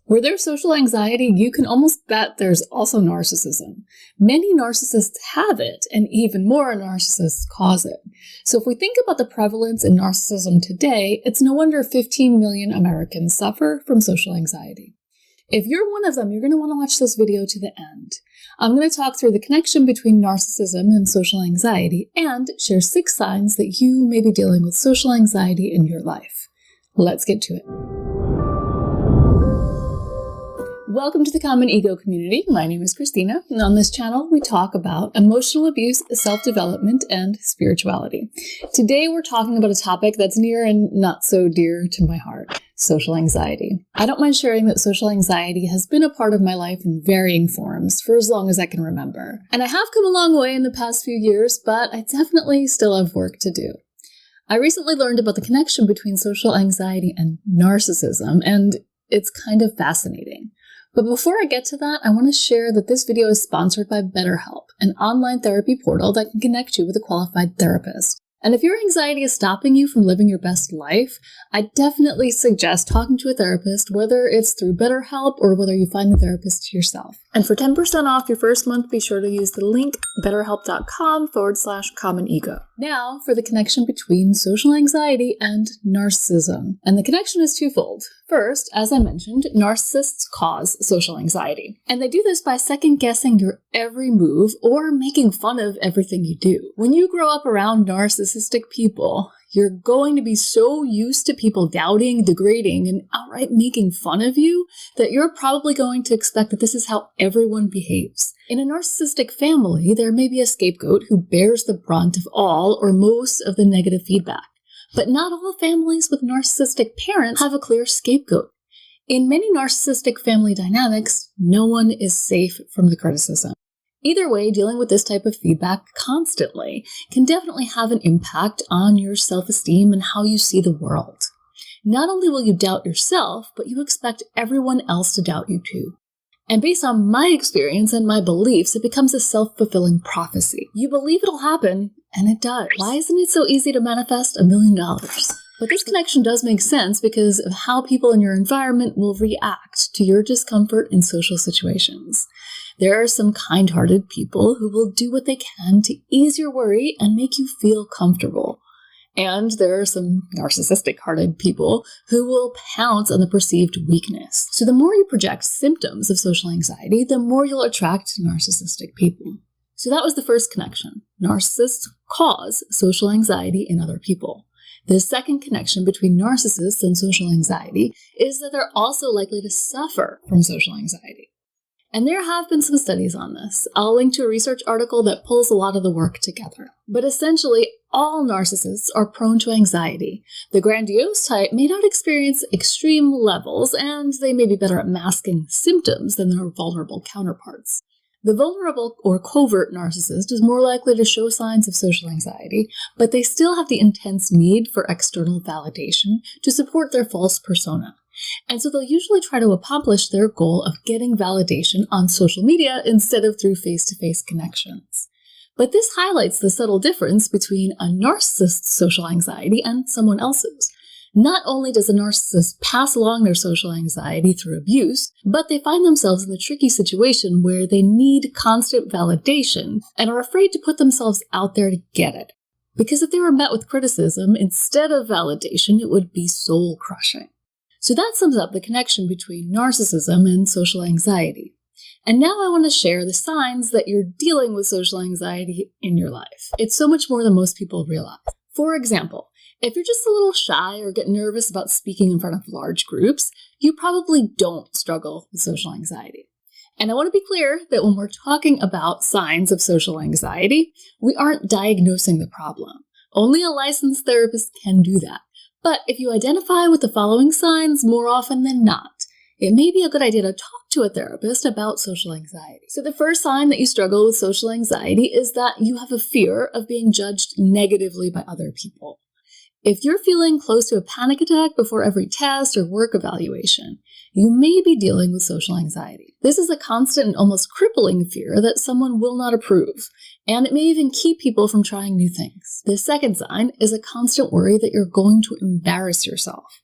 Where there's social anxiety, you can almost bet there's also narcissism. Many narcissists have it, and even more narcissists cause it. So if we think about the prevalence in narcissism today, it's no wonder 15 million Americans suffer from social anxiety. If you're one of them, you're going to want to watch this video to the end. I'm going to talk through the connection between narcissism and social anxiety and share 6 signs that you may be dealing with social anxiety in your life. Let's get to it. Welcome to the Common Ego community. My name is Christina, and on this channel, we talk about emotional abuse, self-development, and spirituality. Today, we're talking about a topic that's near and not so dear to my heart, social anxiety. I don't mind sharing that social anxiety has been a part of my life in varying forms for as long as I can remember. And I have come a long way in the past few years, but I definitely still have work to do. I recently learned about the connection between social anxiety and narcissism, and it's kind of fascinating. But before I get to that, I want to share that this video is sponsored by BetterHelp, an online therapy portal that can connect you with a qualified therapist. And if your anxiety is stopping you from living your best life, I definitely suggest talking to a therapist, whether it's through BetterHelp or whether you find the therapist yourself. And for 10% off your first month, be sure to use the link betterhelp.com/commonego. Now for the connection between social anxiety and narcissism. And the connection is twofold. First, as I mentioned, narcissists cause social anxiety. And they do this by second-guessing your every move or making fun of everything you do. When you grow up around narcissistic people, you're going to be so used to people doubting, degrading, and outright making fun of you that you're probably going to expect that this is how everyone behaves. In a narcissistic family, there may be a scapegoat who bears the brunt of all or most of the negative feedback. But not all families with narcissistic parents have a clear scapegoat. In many narcissistic family dynamics, no one is safe from the criticism. Either way, dealing with this type of feedback constantly can definitely have an impact on your self-esteem and how you see the world. Not only will you doubt yourself, but you expect everyone else to doubt you too. And based on my experience and my beliefs, it becomes a self-fulfilling prophecy. You believe it'll happen, and it does. Why isn't it so easy to manifest $1 million? But this connection does make sense because of how people in your environment will react to your discomfort in social situations. There are some kind-hearted people who will do what they can to ease your worry and make you feel comfortable. And there are some narcissistic-hearted people who will pounce on the perceived weakness. So the more you project symptoms of social anxiety, the more you'll attract narcissistic people. So that was the first connection. Narcissists cause social anxiety in other people. The second connection between narcissists and social anxiety is that they're also likely to suffer from social anxiety. And there have been some studies on this. I'll link to a research article that pulls a lot of the work together. But essentially, all narcissists are prone to anxiety. The grandiose type may not experience extreme levels, and they may be better at masking symptoms than their vulnerable counterparts. The vulnerable or covert narcissist is more likely to show signs of social anxiety, but they still have the intense need for external validation to support their false persona. And so they'll usually try to accomplish their goal of getting validation on social media instead of through face-to-face connections. But this highlights the subtle difference between a narcissist's social anxiety and someone else's. Not only does a narcissist pass along their social anxiety through abuse, but they find themselves in the tricky situation where they need constant validation and are afraid to put themselves out there to get it. Because if they were met with criticism instead of validation, it would be soul-crushing. So that sums up the connection between narcissism and social anxiety. And now I want to share the signs that you're dealing with social anxiety in your life. It's so much more than most people realize. For example, if you're just a little shy or get nervous about speaking in front of large groups, you probably don't struggle with social anxiety. And I want to be clear that when we're talking about signs of social anxiety, we aren't diagnosing the problem. Only a licensed therapist can do that. But if you identify with the following signs more often than not, it may be a good idea to talk to a therapist about social anxiety. So the first sign that you struggle with social anxiety is that you have a fear of being judged negatively by other people. If you're feeling close to a panic attack before every test or work evaluation, you may be dealing with social anxiety. This is a constant and almost crippling fear that someone will not approve, and it may even keep people from trying new things. The second sign is a constant worry that you're going to embarrass yourself.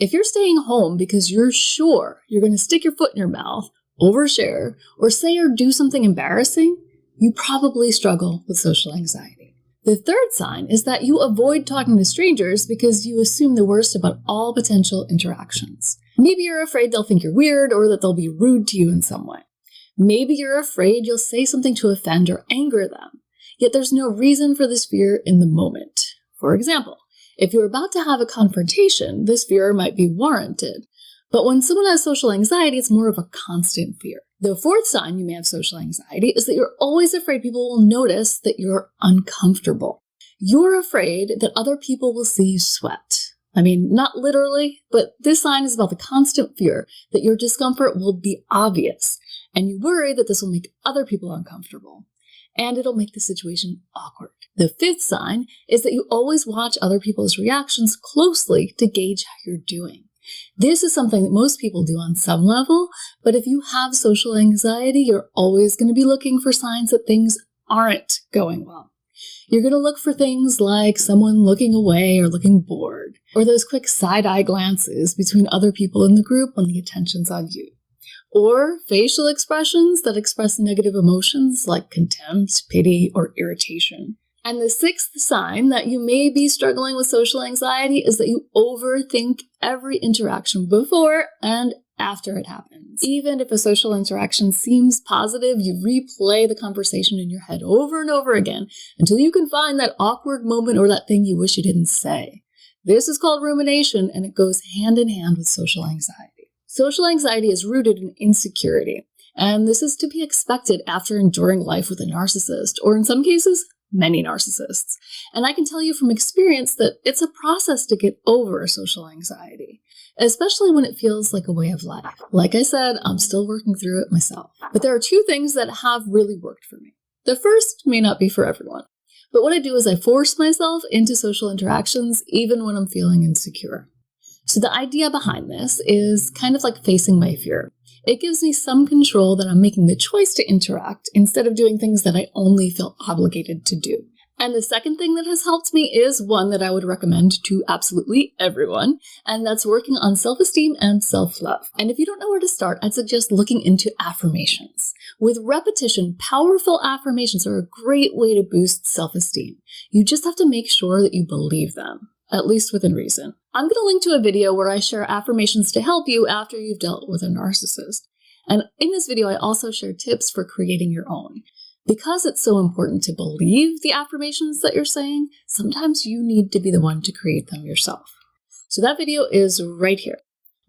If you're staying home because you're sure you're going to stick your foot in your mouth, overshare, or say or do something embarrassing, you probably struggle with social anxiety. The third sign is that you avoid talking to strangers because you assume the worst about all potential interactions. Maybe you're afraid they'll think you're weird or that they'll be rude to you in some way. Maybe you're afraid you'll say something to offend or anger them, yet there's no reason for this fear in the moment. For example, if you're about to have a confrontation, this fear might be warranted. But when someone has social anxiety, it's more of a constant fear. The fourth sign you may have social anxiety is that you're always afraid people will notice that you're uncomfortable. You're afraid that other people will see you sweat. I mean, not literally, but this sign is about the constant fear that your discomfort will be obvious, and you worry that this will make other people uncomfortable, and it'll make the situation awkward. The fifth sign is that you always watch other people's reactions closely to gauge how you're doing. This is something that most people do on some level, but if you have social anxiety, you're always going to be looking for signs that things aren't going well. You're going to look for things like someone looking away or looking bored, or those quick side-eye glances between other people in the group when the attention's on you, or facial expressions that express negative emotions like contempt, pity, or irritation. And the sixth sign that you may be struggling with social anxiety is that you overthink every interaction before and after it happens. Even if a social interaction seems positive, you replay the conversation in your head over and over again until you can find that awkward moment or that thing you wish you didn't say. This is called rumination, and it goes hand in hand with social anxiety. Social anxiety is rooted in insecurity, and this is to be expected after enduring life with a narcissist, or in some cases, many narcissists. And I can tell you from experience that it's a process to get over social anxiety, especially when it feels like a way of life. Like I said, I'm still working through it myself. But there are two things that have really worked for me. The first may not be for everyone, but what I do is I force myself into social interactions even when I'm feeling insecure. So the idea behind this is kind of like facing my fear. It gives me some control that I'm making the choice to interact instead of doing things that I only feel obligated to do. And the second thing that has helped me is one that I would recommend to absolutely everyone, and that's working on self-esteem and self-love. And if you don't know where to start, I'd suggest looking into affirmations. With repetition, powerful affirmations are a great way to boost self-esteem. You just have to make sure that you believe them, at least within reason. I'm going to link to a video where I share affirmations to help you after you've dealt with a narcissist. And in this video, I also share tips for creating your own. Because it's so important to believe the affirmations that you're saying, sometimes you need to be the one to create them yourself. So that video is right here.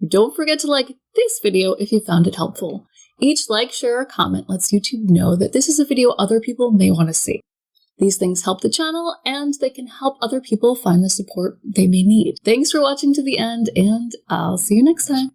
Don't forget to like this video if you found it helpful. Each like, share, or comment lets YouTube know that this is a video other people may want to see. These things help the channel, and they can help other people find the support they may need. Thanks for watching to the end, and I'll see you next time.